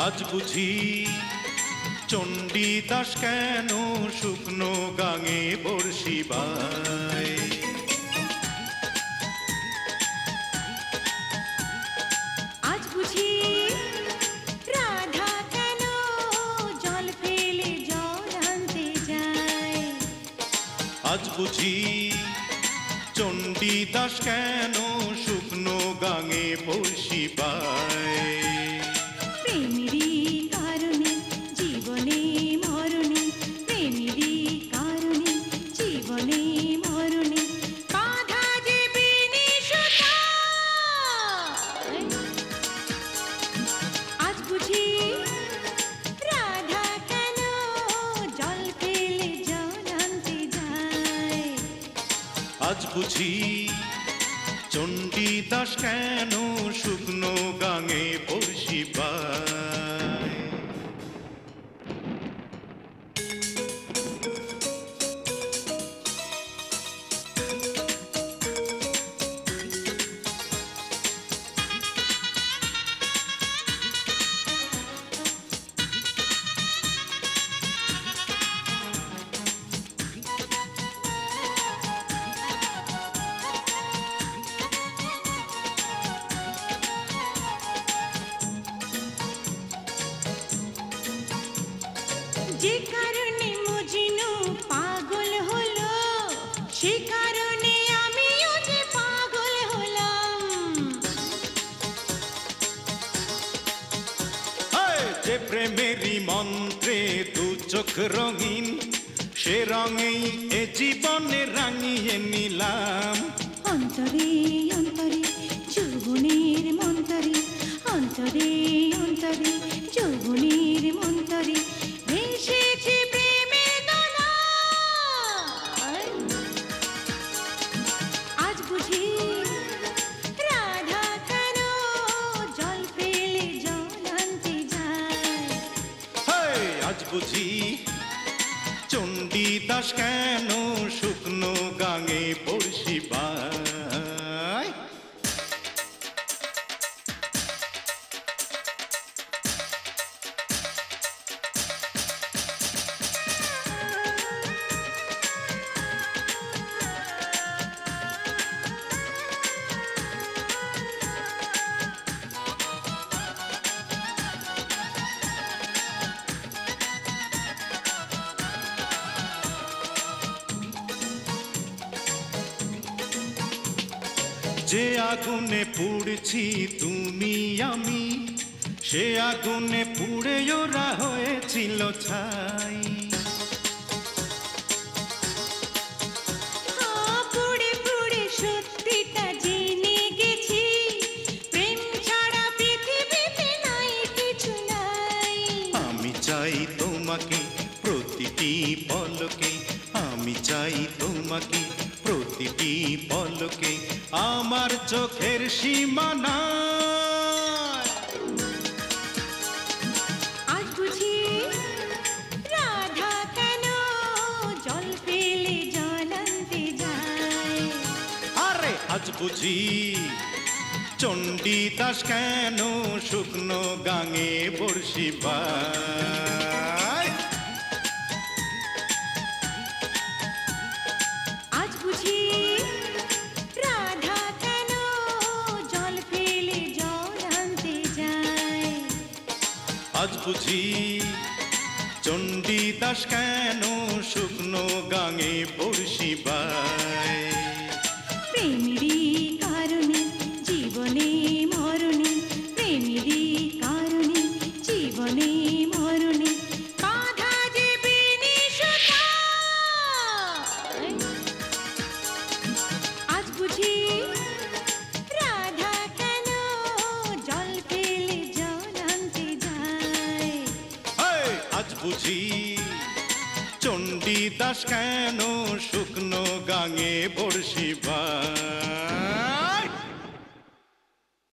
আজ বুঝি চণ্ডী দাস কেন শুকনো গাঙে বড়শি বায়। আজ বুঝি রাধা কেন জল ফেলে জল আনতে যায়। আজ বুঝি চণ্ডী দাস কেন শুকনো গাঙে বড়শি বায়। প্রেমেরই কারণে জীবনে মরণে, প্রেমেরই কারণে জীবনে মরণে বাধা যে বিনিশতায়। আজ বুঝি রাধা কেন জল ফেলে জল আনতে যায়। আজ বুঝি চণ্ডী দাস কেন শুকনো গাঙে বড়শি বায়। যে কারণে মজনু পাগল হলো, সে কারণে আমিও যে পাগল হলাম। যে প্রেমেরই মন্ত্রে দু চোখ রঙিন, সে রঙেই এ জীবনে রাঙিয়ে নিলাম। অন্তরে অন্তরে যৌবনের মন্তরে, অন্তরে অন্তরে যৌবনের মন্তরে ভেসেছে প্রেমের দোলা। আজ বুঝি রাধা কেন জল ফেলে জল আনতে যায়। আজ বুঝি চণ্ডী দাস কেন শুকনো গাঙে বড়শি বায়। যে আগুনে পুড়ছি তুমি আমি, সে আগুনে পুড়ে ওরা হয়েছিল ছাই। পুড়ে পুড়ে সত্যিটা জেনে গেছি, প্রেম ছাড়া পৃথিবীতে নাই কিছু নাই। আমি চাই তোমাকে প্রতিটি পলকে, আমি চাই তোমাকে প্রতিটি পলকে আমার চোখের সীমানায়। আজ বুঝি রাধা কেন জল ফেলে জল আনতে যায়। আরে আজ বুঝি চণ্ডী দাস কেন শুকনো গাঙে বড়শি বায়। আজ বুঝি রাধা কেন জল ফেলে জল আনতে যায়। আজ বুঝি চণ্ডী দাস কেন শুকনো গাঙে বড়শি বায়। প্রেমেরই কারণে জীবনে মরণে, প্রেমেরই কারণে জীবনে মরণে বাধা যে বিনিশতায়। আজ বুঝি রাধা কেন জল ফেলে জল আনতে যায়। আজ বুঝি চণ্ডী দাস কেন শুকনো গাঙে বড়শি বায়।